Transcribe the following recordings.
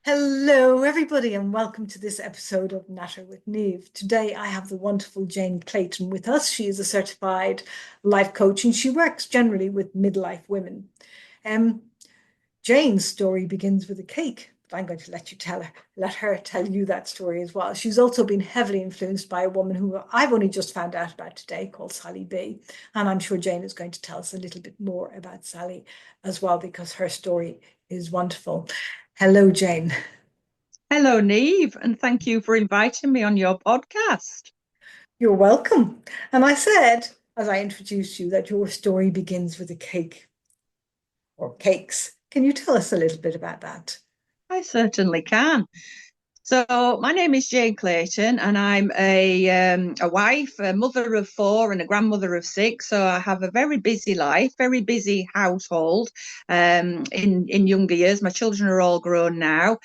Hello, everybody, and welcome to this episode of Natter with Neve. Today, I have the wonderful Jayne Clayton with us. She is a certified life coach and she works generally with midlife women. Um, Jayne's story begins with a cake, but I'm going to let her tell you that story as well. She's also been heavily influenced by a woman who I've only just found out about today called Sally B. And I'm sure Jayne is going to tell us a little bit more about Sally as well because her story is wonderful. Hello, Jayne. Hello, Neve, and thank you for inviting me on your podcast. You're welcome. And I said, as I introduced you, that your story begins with a cake or cakes. Can you tell us a little bit about that? I certainly can. So, my name is Jayne Clayton, and I'm a wife, a mother of four, and a grandmother of six. So, I have a very busy life, very busy household. In younger years, my children are all grown now,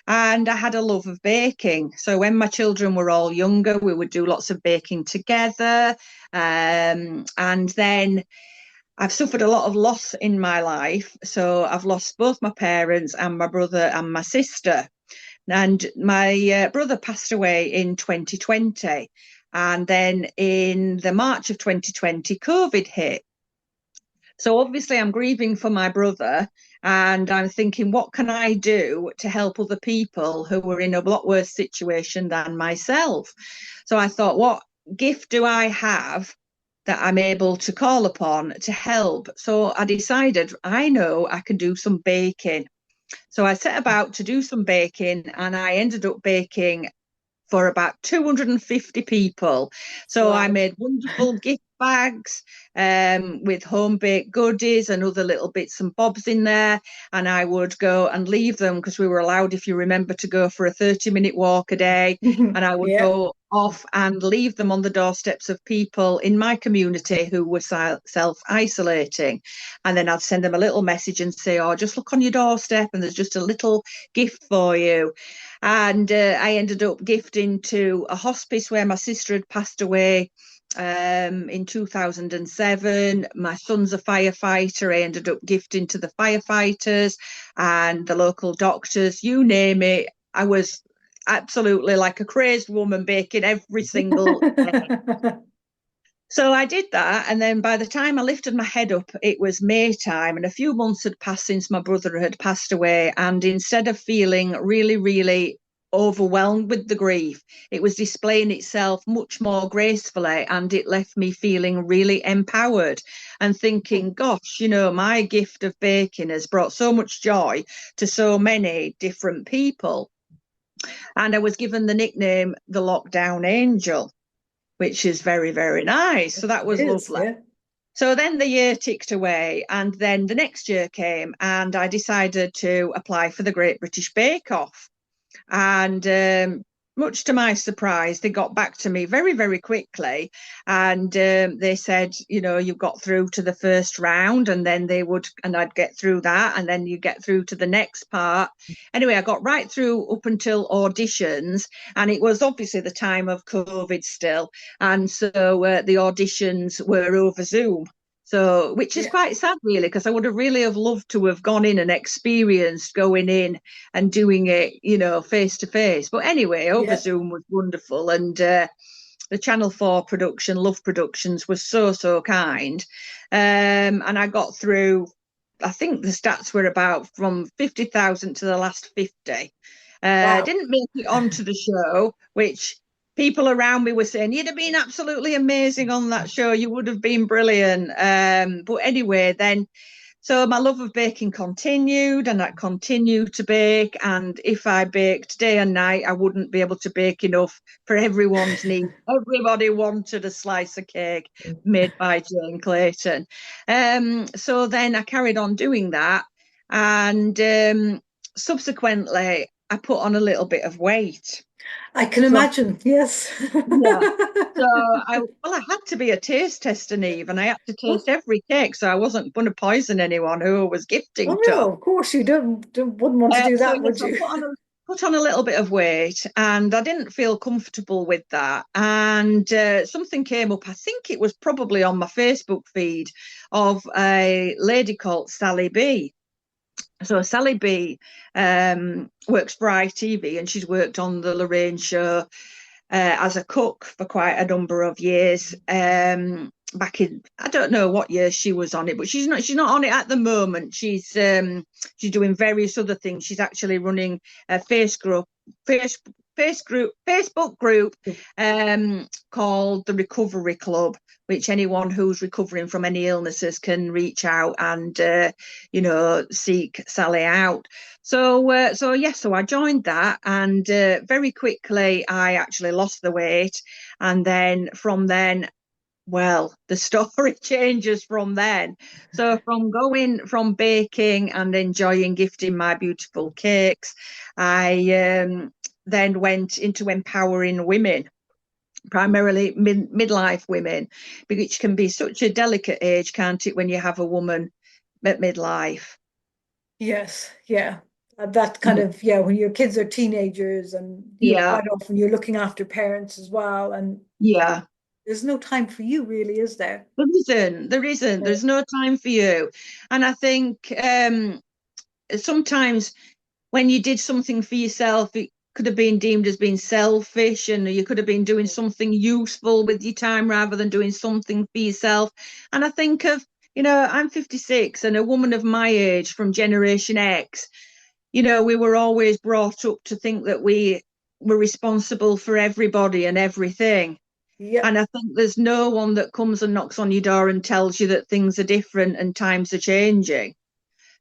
and I had a love of baking. So, when my children were all younger, we would do lots of baking together, and then I've suffered a lot of loss in my life. So I've lost both my parents and my brother and my sister. And my brother passed away in 2020. And then in the March of 2020, COVID hit. So obviously, I'm grieving for my brother. And I'm thinking, what can I do to help other people who were in a lot worse situation than myself? So I thought, what gift do I have that I'm able to call upon to help? So I decided I know I can do some baking. So I set about to do some baking and I ended up baking for about 250 people. So I Wow. made wonderful gift bags with home baked goodies and other little bits and bobs in there. And I would go and leave them because we were allowed, if you remember, to go for a 30-minute walk a day. And I would Yeah. go off and leave them on the doorsteps of people in my community who were self isolating. And then I'd send them a little message and say, oh, just look on your doorstep and there's just a little gift for you. And I ended up gifting to a hospice where my sister had passed away in 2007. My son's a firefighter. I ended up gifting to the firefighters and the local doctors, you name it. I was absolutely like a crazed woman baking every single day. So I did that. And then by the time I lifted my head up, it was May time, and a few months had passed since my brother had passed away. And instead of feeling really, really overwhelmed with the grief, it was displaying itself much more gracefully. And it left me feeling really empowered and thinking, gosh, my gift of baking has brought so much joy to so many different people. And I was given the nickname the Lockdown Angel, which is very, very nice. So Yes, that it was is. lovely. Yeah. So then the year ticked away, and then the next year came, and I decided to apply for the Great British Bake Off. And much to my surprise, they got back to me very, very quickly. And they said, you've got through to the first round, and then and I'd get through that, and then you get through to the next part. Anyway, I got right through up until auditions, and it was obviously the time of COVID still. And so the auditions were over Zoom. So, which is Yeah. quite sad, really, because I would have really have loved to have gone in and experienced going in and doing it, face to face. But anyway, over Yeah. Zoom was wonderful. And the Channel 4 production, Love Productions, was so, so kind. And I got through, I think the stats were about from 50,000 to the last 50. Wow. Didn't make it onto the show, which people around me were saying, you'd have been absolutely amazing on that show. You would have been brilliant. But anyway, then so my love of baking continued and I continued to bake. And if I baked day and night, I wouldn't be able to bake enough for everyone's needs. Everybody wanted a slice of cake made by Jayne Clayton. So then I carried on doing that. And subsequently, I put on a little bit of weight. I can So imagine. Yes. yeah. So I had to be a taste tester, Eve, and I had to taste Oh, every cake, so I wasn't going to poison anyone who I was oh gifting to. no, of course you wouldn't want to do So that, yes, would I you? put on a little bit of weight, and I didn't feel comfortable with that. And something came up. I think it was probably on my Facebook feed of a lady called Sally B. So Sally B works for ITV, and she's worked on the Lorraine show as a cook for quite a number of years. Back in, I don't know what year she was on it, but she's not on it at the moment. She's doing various other things. She's actually running a face Facebook group called the Recovery Club, which anyone who's recovering from any illnesses can reach out and seek Sally out. So I joined that, and very quickly I actually lost the weight, and then from then, well, the story changes from then. So from baking and enjoying gifting my beautiful cakes, I then went into empowering women, primarily midlife women, which can be such a delicate age, can't it, when you have a woman at midlife? Yes, yeah. That kind of, yeah, when your kids are teenagers and, Yeah, quite often you're looking after parents as well. And yeah. there's no time for you, really, is there? There isn't. There's no time for you. And I think sometimes when you did something for yourself, it could have been deemed as being selfish, and you could have been doing something useful with your time rather than doing something for yourself. And I think of, I'm 56, and a woman of my age from Generation X, we were always brought up to think that we were responsible for everybody and everything. And Yep. I think there's no one that comes and knocks on your door and tells you that things are different and times are changing.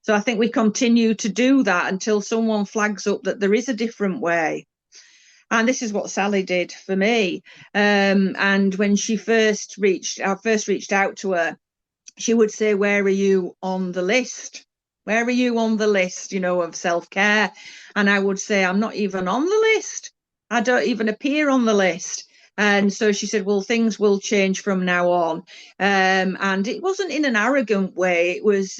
So I think we continue to do that until someone flags up that there is a different way. And this is what Sally did for me. And when I first reached out to her, she would say, "Where are you on the list? Where are you on the list, of self-care?" And I would say, "I'm not even on the list. I don't even appear on the list." And so she said, "Well, things will change from now on." And it wasn't in an arrogant way. It was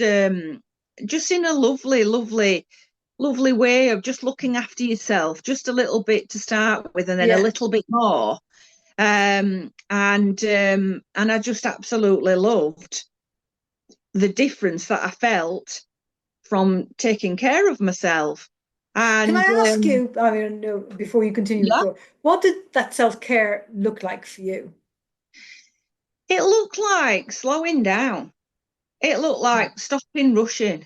just in a lovely, lovely, lovely way of just looking after yourself, just a little bit to start with, and then a Yeah. little bit more. And I just absolutely loved the difference that I felt from taking care of myself. Can I And ask you, I mean, no, before you continue the yeah, story, what did that self-care look like for you? it looked like slowing down. It looked Mm. like stopping rushing.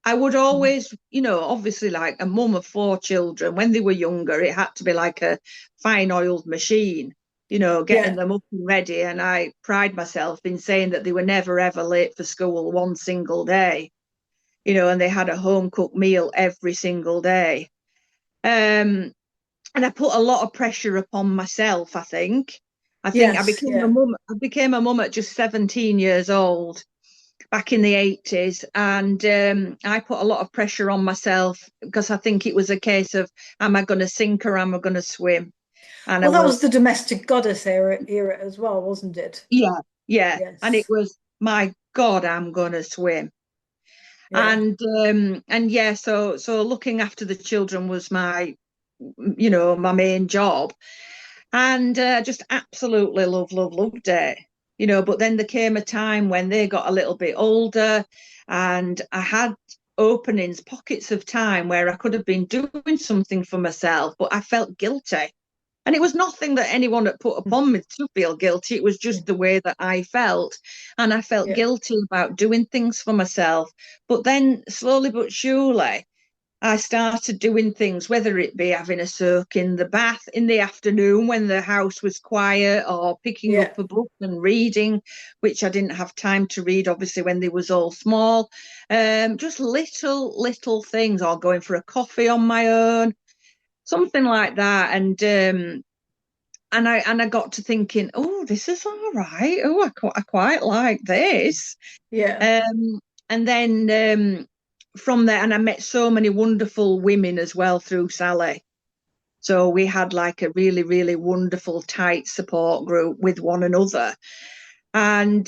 I would Mhm. always, obviously, like a mum of four children, when they were younger, it had to be like a fine oiled machine, getting Yeah, them up and ready. And I pride myself in saying that they were never, ever late for school one single day, and they had a home cooked meal every single day. Um, and I put a lot of pressure upon myself, I think. I think yes, yeah, I became a mum at just 17 years old back in the 80s. And I put a lot of pressure on myself because I think it was a case of, am I going to sink or am I going to swim? And I well, that was was, the domestic goddess era as well, wasn't it? yeah, yeah. And it Yes, was, my God, I'm going to swim. yeah, And yeah, so looking after the children was my main job. And just absolutely loved it. But then there came a time when they got a little bit older, and I had pockets of time where I could have been doing something for myself, but I felt guilty. And it was nothing that anyone had put upon me to feel guilty. It was just the way that I felt. And I felt yeah, guilty about doing things for myself. But then slowly but surely, I started doing things, whether it be having a soak in the bath in the afternoon when the house was quiet, or picking yeah, up a book and reading, which I didn't have time to read, obviously, when they was all small. Just little things, or going for a coffee on my own, something like that. And I got to thinking, oh, this is all right. Oh, I quite like this. yeah. Um, and then from there, and I met so many wonderful women as well through Sally. So we had like a really, really wonderful, tight support group with one another. And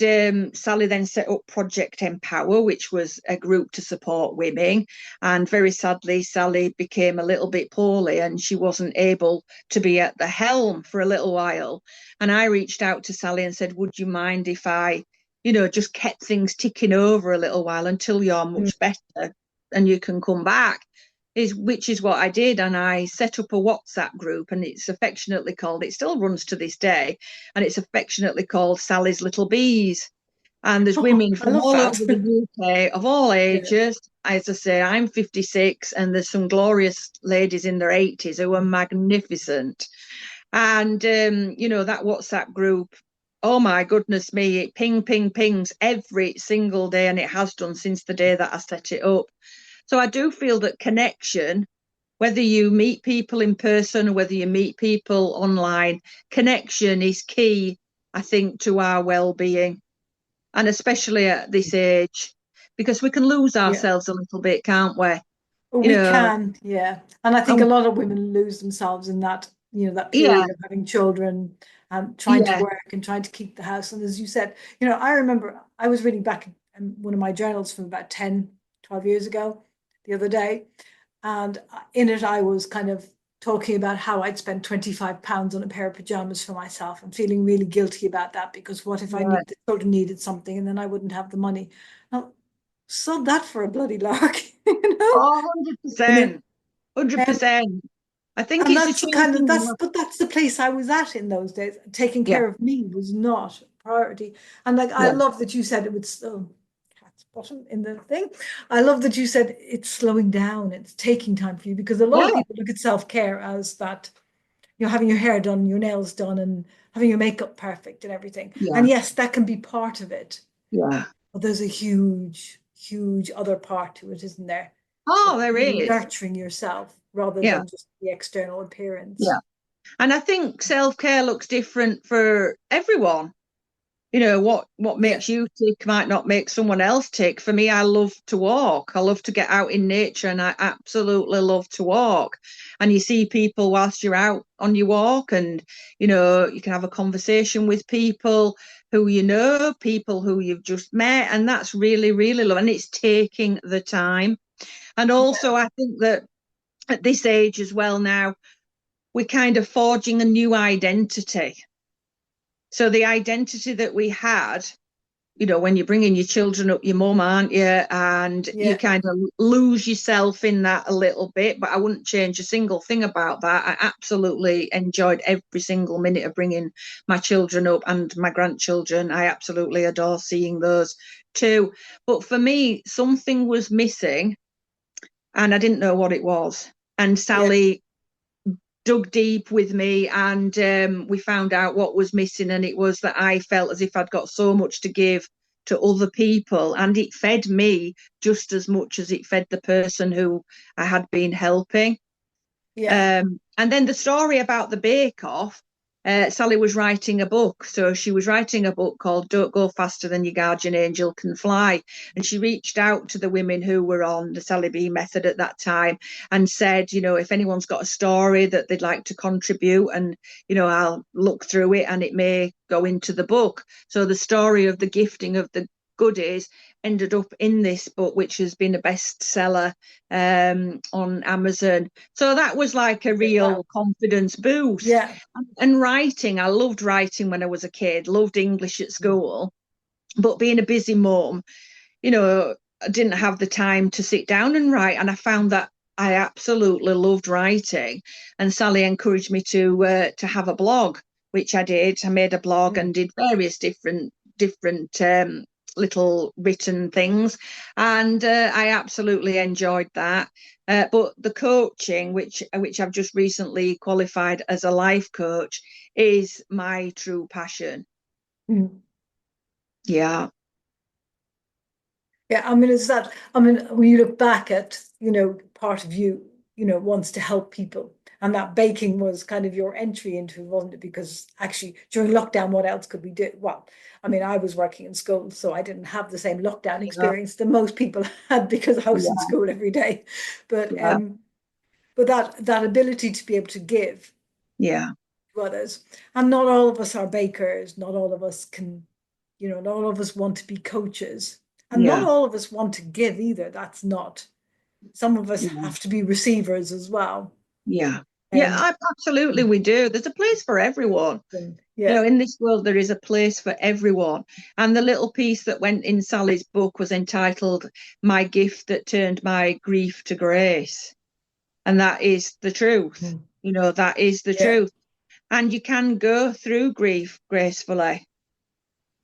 Sally then set up Project Empower, which was a group to support women. And very sadly, Sally became a little bit poorly and she wasn't able to be at the helm for a little while. And I reached out to Sally and said, "Would you mind if I, just kept things ticking over a little while until you're Mm. much better?" and you can come back, which is what I did. And I set up a WhatsApp group, and it's affectionately called, it still runs to this day, and it's affectionately called Sally's Little Bees. And there's Oh, women I from love all over that. the UK of all Yeah. ages. As I say, I'm 56, and there's some glorious ladies in their 80s who are magnificent. And, that WhatsApp group, oh my goodness me, it pings every single day, and it has done since the day that I set it up. So I do feel that connection, whether you meet people in person or whether you meet people online, connection is key, I think, to our well-being, and especially at this age, because we can lose Yeah. ourselves a little bit, can't we? You We know, can, yeah. And I think a and lot of women lose themselves in that, that yeah, period of having children and trying to yeah, work and trying to keep the house. And as you said, I remember I was reading back one of my journals from about 10, 12 years ago the other day. And in it, I was kind of talking about how I'd spent £25 on a pair of pajamas for myself and feeling really guilty about that because what if yeah. the children needed something and then I wouldn't have the money? Now, sod that for a bloody lark, you know? Oh, You know, 100%, um, 100%. I think and it's a that's the kind of changing that's world. but that's the place I was at in those days. Taking Yeah, care of me was not a priority. And like I yeah, love that you said it would cat's bottom in the thing. I love that you said it's slowing down, it's taking time for you because a lot yeah, of people look at self-care as that, having your hair done, your nails done, and having your makeup perfect and everything. yeah, And yes, that can be part of it, yeah. but there's a huge, huge other part to it, isn't there? Oh, Of there really is. nurturing yourself rather Yeah, than just the external appearance. yeah. And I think self-care looks different for everyone. What Yeah. makes you tick might not make someone else tick. For me, I love to walk. I love to get out in nature, and I absolutely love to walk. And you see people whilst you're out on your walk, and you can have a conversation with people who people who you've just met, and that's really, really love. And it's taking the time. And Yeah. also, I think that at this age as well now, we're kind of forging a new identity. So the identity that we had, when you're bringing your children up, your mum, aren't you? And you Yeah. kind of lose yourself in that a little bit. But I wouldn't change a single thing about that. I absolutely enjoyed every single minute of bringing my children up and my grandchildren. I absolutely adore seeing those too. But for me, something was missing, and I didn't know what it was. And Yeah. Sally dug deep with me, and we found out what was missing, and it was that I felt as if I'd got so much to give to other people, and it fed me just as much as it fed the person who I had been helping. Yeah. And then the story about the bake off, Sally was writing a book. So she was writing a book called Don't Go Faster Than Your Guardian Angel Can Fly. And she reached out to the women who were on the Sally B method at that time and said, if anyone's got a story that they'd like to contribute, and, I'll look through it and it may go into the book. So the story of the gifting of the goodies ended up in this book, which has been a bestseller on Amazon. So that was like a Wow. real confidence boost. Yeah. And writing, I loved writing when I was a kid, loved English at school, but being a busy mum, I didn't have the time to sit down and write. And I found that I absolutely loved writing. And Sally encouraged me to have a blog, which I did. I made a blog Mm. and did various different little written things, and I absolutely enjoyed that. But the coaching, which I've just recently qualified as a life coach, is my true passion. Mm. Yeah, Yeah. I mean, when you look back at, part of you, wants to help people. And that baking was kind of your entry into it, wasn't it? Because actually, during lockdown, what else could we do? Well, I mean, I was working in school, so I didn't have the same lockdown yeah, experience that most people had because I was in yeah, school every day. But yeah, that ability to be able to give yeah, to others, and not all of us are bakers, not all of us can, not all of us want to be coaches, and not yeah, all of us want to give either. That's not, some of us yeah, have to be receivers as well. yeah. Yeah, Um, absolutely, we do. There's a place for everyone. yeah. In this world, there is a place for everyone. And the little piece that went in Sally's book was entitled My Gift That Turned My Grief to Grace. And that is the truth. Mm. That is the Yeah. truth. And you can go through grief gracefully.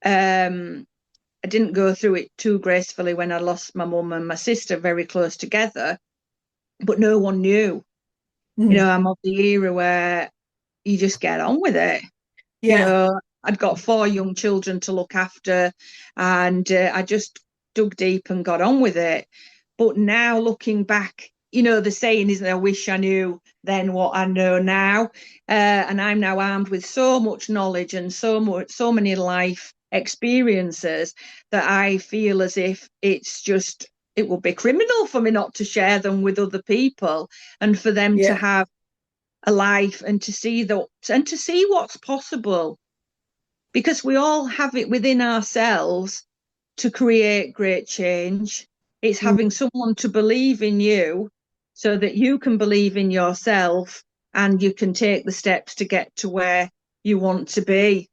I didn't go through it too gracefully when I lost my mum and my sister very close together, but no one knew. Mm. I'm of the era where you just get on with it. You Yeah. know, I'd got four young children to look after, and I just dug deep and got on with it. But now looking back, the saying isn't, I wish I knew then what I know now. And I'm now armed with so much knowledge and so many life experiences that I feel as if it would be criminal for me not to share them with other people and for them to Yeah. have a life and to see what's possible, because we all have it within ourselves to create great change. It's Mm. having someone to believe in you so that you can believe in yourself and you can take the steps to get to where you want to be.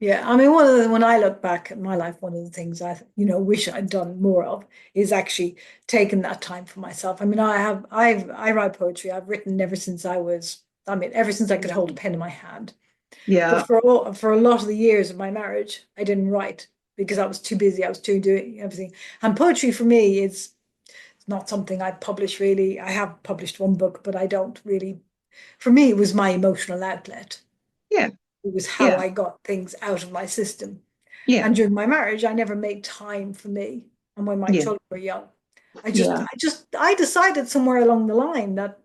Yeah, I mean, when I look back at my life, one of the things wish I'd done more of is actually taken that time for myself. I mean, I write poetry. I've written ever since I could hold a pen in my hand. But Yeah, for a lot of the years of my marriage, I didn't write because I was too busy. I was too doing everything. And poetry for me is not something I publish really. I have published one book, but I don't really. For me, it was my emotional outlet. yeah, It was how yeah, I got things out of my system. yeah, And during my marriage, I never made time for me. And when my yeah, children were young, yeah, I decided somewhere along the line that,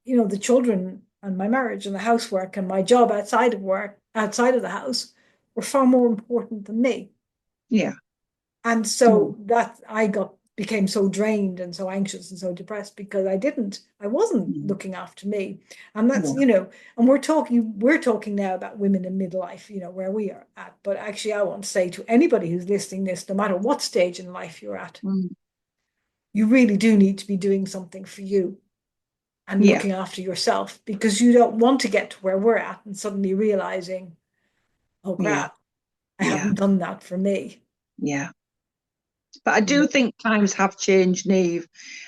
the children and my marriage and the housework and my job outside of work, outside of the house, were far more important than me. yeah, And yeah, so that became so drained and so anxious and so depressed because I wasn't looking after me. And that's, yeah, and we're talking now about women in midlife, where we are at. But actually, I want to say to anybody who's listening this, no matter what stage in life you're at, mm, you really do need to be doing something for you and yeah, looking after yourself because you don't want to get to where we're at and suddenly realizing, oh yeah, crap, I yeah, haven't done that for me. yeah. But I You do know? think times have changed, Neve.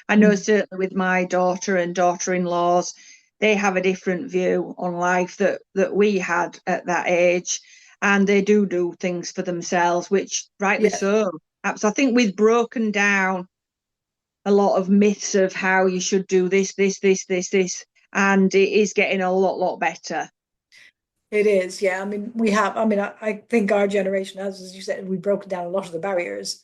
I know Mm. certainly with my daughter and daughter-in-laws, they have a different view on life that we had at that age, and they do things for themselves, which rightly Yeah. so. So I think we've broken down a lot of myths of how you should do this, and it is getting a lot better. It is, yeah. I mean, I think our generation has, as you said, we've broken down a lot of the barriers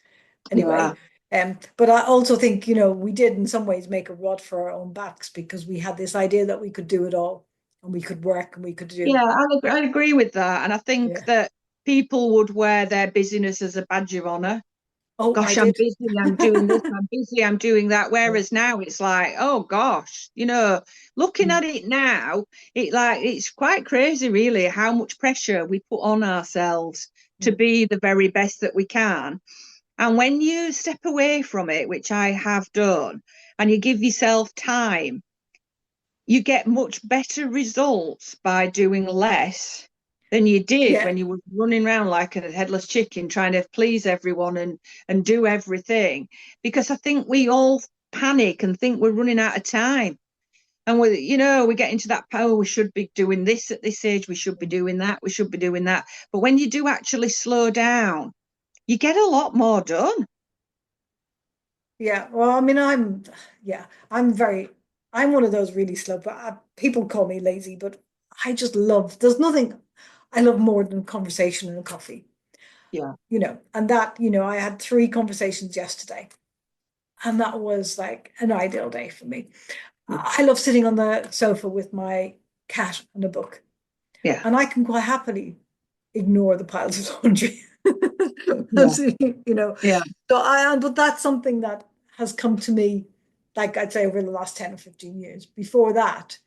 Yeah. anyway. But I also think, we did in some ways make a rod for our own backs because we had this idea that we could do it all and we could work and we could Yeah, do, I agree with that. And I think yeah. that people would wear their busyness as a badge of honor. Oh, I Gosh, I'm did. busy, I'm doing this, I'm busy, I'm doing that. Yeah. Whereas now it's like, oh gosh, looking Mm. at it now, it's quite crazy really how much pressure we put on ourselves to Mm. be the very best that we can. And when you step away from it, which I have done, and you give yourself time, you get much better results by doing less than you did Yeah. when you were running around like a headless chicken trying to please everyone and do everything. Because I think we all panic and think we're running out of time. And we get into that power. We should be doing this at this age. We should be doing that. We should be doing that. But when you do actually slow down, you get a lot more done. Yeah. Well, I mean, yeah, I'm one of those really slow, but people call me lazy, but there's nothing I love more than conversation and a coffee. Yeah. And that, I had 3 conversations yesterday, and that was like an ideal day for me. Yeah. I love sitting on the sofa with my cat and a book, Yeah. and I can quite happily ignore the piles of laundry. Yeah. you know, Yeah. but that's something that has come to me, like I'd say over the last 10 or 15 years. Before that,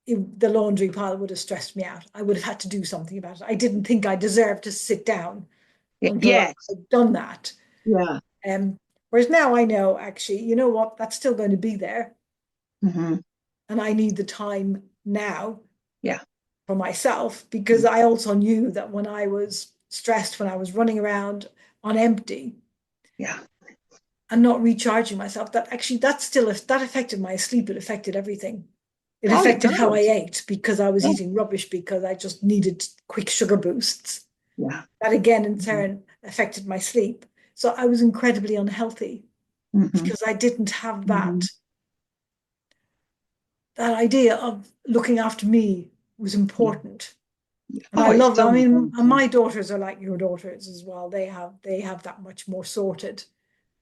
the laundry pile would have stressed me out. I would have had to do something about it. I didn't think I deserved to sit down Yeah. until Yes. I'd done that. Yeah. Whereas now I know, actually, you know what, that's still going to be there. Hmm. and I need the time now Yeah. for myself, because I also knew that when I was stressed, when I was running around on empty Yeah. and not recharging myself, that actually that affected my sleep. It affected everything. It Oh, it affected how I does. ate because I was Yeah. eating rubbish because I just needed quick sugar boosts. Yeah. That again, in Mm-hmm. turn, affected my sleep. So I was incredibly unhealthy Mm-hmm. because I didn't have Mm-hmm. that idea of looking after me was Yeah. important. And I Oh, it's love that. so I mean, and important. my daughters are like your daughters as well. They have that much more sorted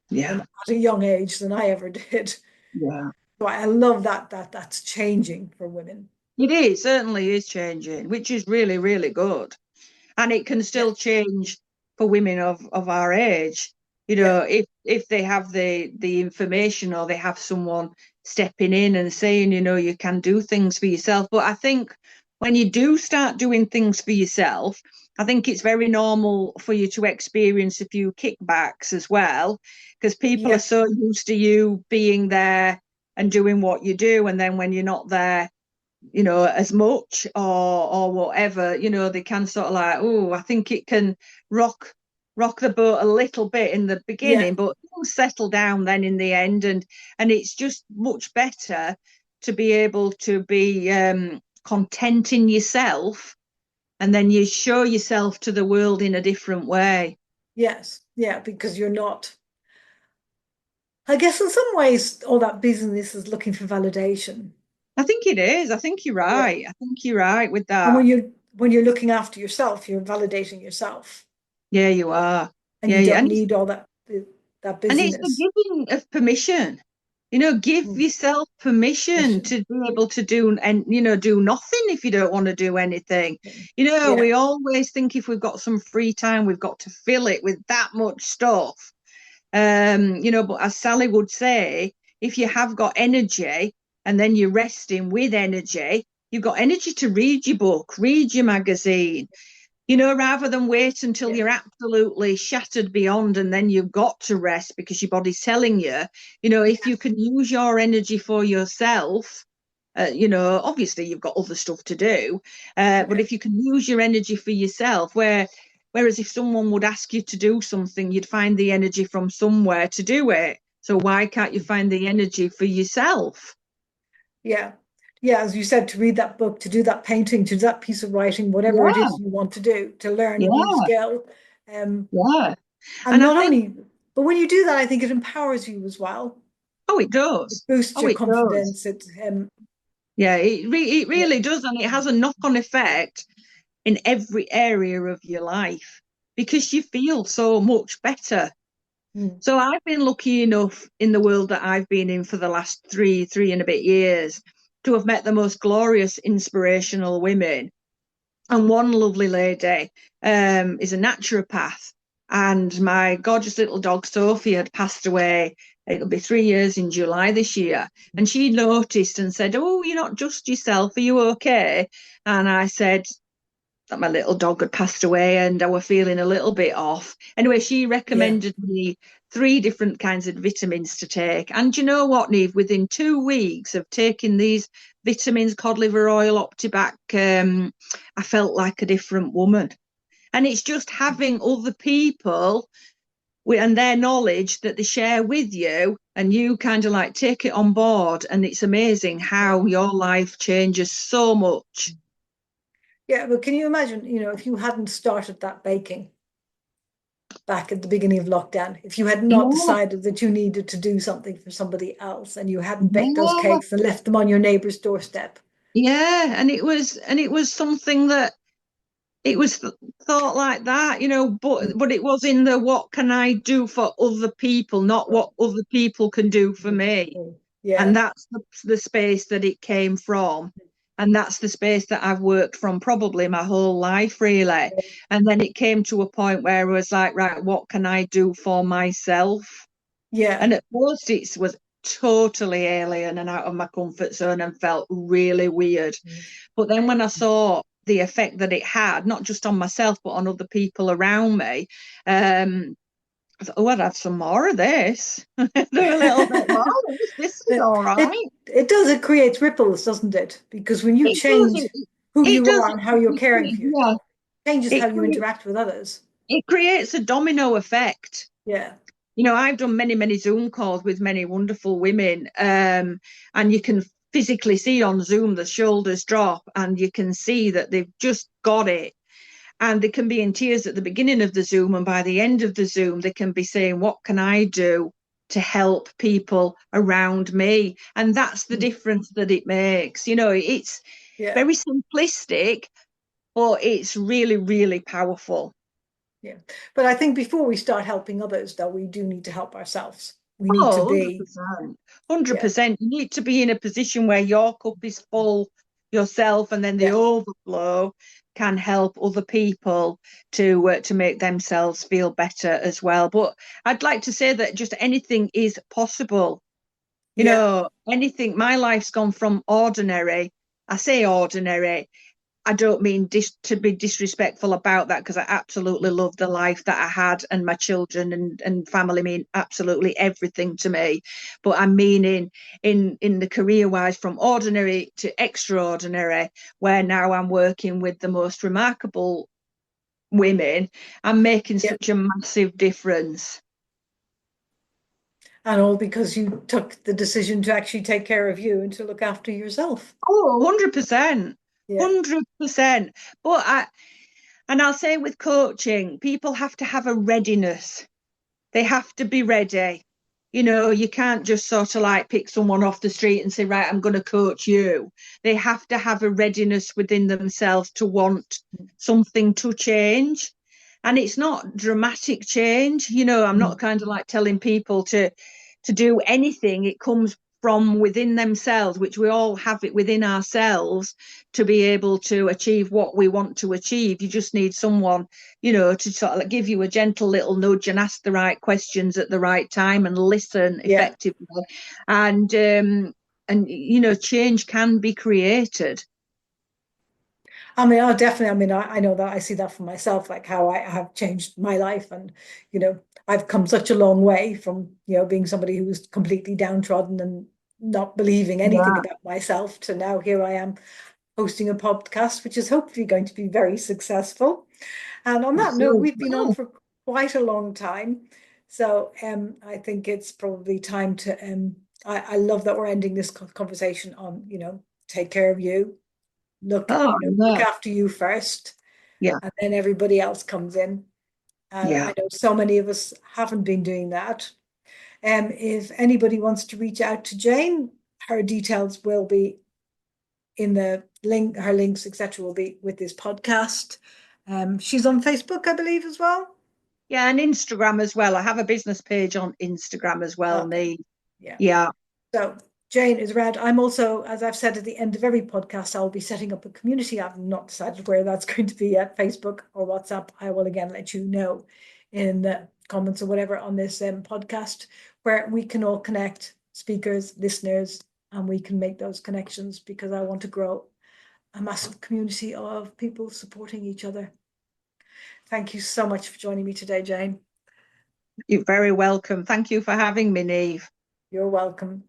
than Yeah. at a young age than I ever did. Yeah. So I love that's changing for women. It is, certainly is changing, which is really, really good. And it can Yeah, still change for women of our age. You yeah, know, if they have the information, or they have someone stepping in and saying, you know, you can do things for yourself. But I think when you do start doing things for yourself, I think it's very normal for you to experience a few kickbacks as well, because people are yeah, so used to you being there and doing what you do, and then when you're not there, you know, as much, or whatever, you know, they can sort of like, oh, I think it can rock the boat a little bit in the yeah, beginning, but it'll settle down then in the end, and it's just much better to be able to be content in yourself, and then you show yourself to the world in a different way. yes, yeah, because you're not. I guess in some ways, all that business is looking for validation. I think it is. I think you're Yeah, right. I think you're right with and that. when you're looking after yourself, you're validating yourself, Yeah, you are. and Yeah, you yeah. don't need all that And it's the busyness. giving of permission. You know, give Mm, yourself permission mission. to be able to do, and, you know, do nothing if you don't want to do anything. You know, Yeah, we always think if we've got some free time, we've got to fill it with that much stuff. You know, but as Sally would say, if you have got energy and then you're resting with energy, you've got energy to read your book, read your magazine, you know, rather than wait until yeah, you're absolutely shattered beyond and then you've got to rest because your body's telling you, you know, if you yes, can use your energy for yourself, you know, obviously you've got other stuff to do, but yeah, if you can use your energy for yourself, whereas if someone would ask you to do something, you'd find the energy from somewhere to do it. So why can't you find the energy for yourself? yeah, yeah. As you said, to read that book, to do that painting, to do that piece of writing, whatever it Yeah, is you want to do, to learn a new yeah, skill, um, yeah. and And I not think, only, but when you do that, I think it empowers you as well. oh, it It does. boosts Oh, your it does. confidence. Yeah, it Yeah, really does, and it has a knock-on effect in every area of your life because you feel so much better. mm, So I've been lucky enough in the world that I've been in for the last three and a bit years to have met the most glorious, inspirational women. And one lovely lady is a naturopath. And my gorgeous little dog, Sophie, had passed away. It'll be 3 years in July this year. And she noticed and said, oh, you're not just yourself. Are you okay? And I said that my little dog had passed away and I were feeling a little bit off. Anyway, she yeah, recommended me 3 different kinds of vitamins to take. And you know what, Neve? Within 2 weeks of taking these vitamins, cod liver oil, Optibac, I felt like a different woman. And it's just having other people and their knowledge that they share with you, and you kind of like take it on board. And it's amazing yeah. how your life changes so much. Yeah, but can you imagine, if you hadn't started that baking back at the beginning of lockdown, if you had not Yeah, decided that you needed to do something for somebody else and you hadn't baked those yeah. cakes and left them on your neighbor's doorstep. Yeah, and it was something that it was thought like that, you know, Mm, but it was in the what can I do for other people, not right. what other people can do for Mm, me. mm. And Yeah, that's the space that it came from. And that's the space that I've worked from probably my whole life, really. And then it came to a point where I was like, right, what can I do for myself? yeah, And at first, it was totally alien and out of my comfort zone and felt really weird. mm. But then when I saw the effect that it had, not just on myself, but on other people around me, I thought, oh, I'd have some more of this. Do a little bit more of this. This is It, all it right. It does. It creates ripples, doesn't it? Because when you It does. change who It you does. are and how you're caring for Yeah. yourself, it changes how It you cre- interact with others. it creates a domino effect. Yeah. I've done many, many Zoom calls with many wonderful women, and you can physically see on Zoom the shoulders drop, and you can see that they've just got it. And they can be in tears at the beginning of the Zoom, and by the end of the Zoom, they can be saying, "What can I do to help people around me?" And that's the Mm. difference that it makes. It's Yeah. very simplistic, but it's really, really powerful. Yeah. But I think before we start helping others, though, we do need to help ourselves. We need to Oh, be, 100%. yeah, 100%. You need to be in a position where your cup is full yourself, and then the yeah, overflow can help other people to make themselves feel better as well. But I'd like to say that just anything is possible. yeah. Anything. My life's gone from ordinary. I say ordinary. I don't mean to be disrespectful about that, because I absolutely love the life that I had, and my children and family mean absolutely everything to me. But I'm meaning in the career wise, from ordinary to extraordinary, where now I'm working with the most remarkable women. I'm making Yeah. such a massive difference. And all because you took the decision to actually take care of you and to look after yourself. Oh, 100%. Yeah. 100%. And I'll say with coaching, people have to have a readiness. They have to be ready. You can't just sort of like pick someone off the street and say, right, I'm going to coach you. They have to have a readiness within themselves to want something to change. And it's not dramatic change. I'm Mm. not kind of like telling people to do anything. It comes from within themselves, which we all have it within ourselves to be able to achieve what we want to achieve. You just need someone, to sort of like give you a gentle little nudge and ask the right questions at the right time and listen Yeah. effectively. And change can be created. I mean, oh, definitely. I mean, I know that I see that for myself, like how I have changed my life. And, I've come such a long way from, being somebody who was completely downtrodden and not believing anything Yeah, about myself to now here I am hosting a podcast, which is hopefully going to be very successful. And on that note, we've been on for quite a long time. So I think it's probably time to, I love that we're ending this conversation on, take care of you, oh look yeah, after you first, yeah, and then everybody else comes in. And yeah. I know so many of us haven't been doing that. If anybody wants to reach out to Jayne, her details will be in the link, her links, etc., will be with this podcast. She's on Facebook, I believe, as well. Yeah, and Instagram as well. I have a business page on Instagram as well, Okay, Nee. yeah. Yeah. So Jayne is around. I'm also, as I've said at the end of every podcast, I'll be setting up a community. I've not decided where that's going to be yet, Facebook or WhatsApp. I will again let you know in the comments or whatever on this podcast, where we can all connect, speakers, listeners, and we can make those connections, because I want to grow a massive community of people supporting each other. Thank you so much for joining me today, Jayne. You're very welcome. Thank you for having me, Neve. You're welcome.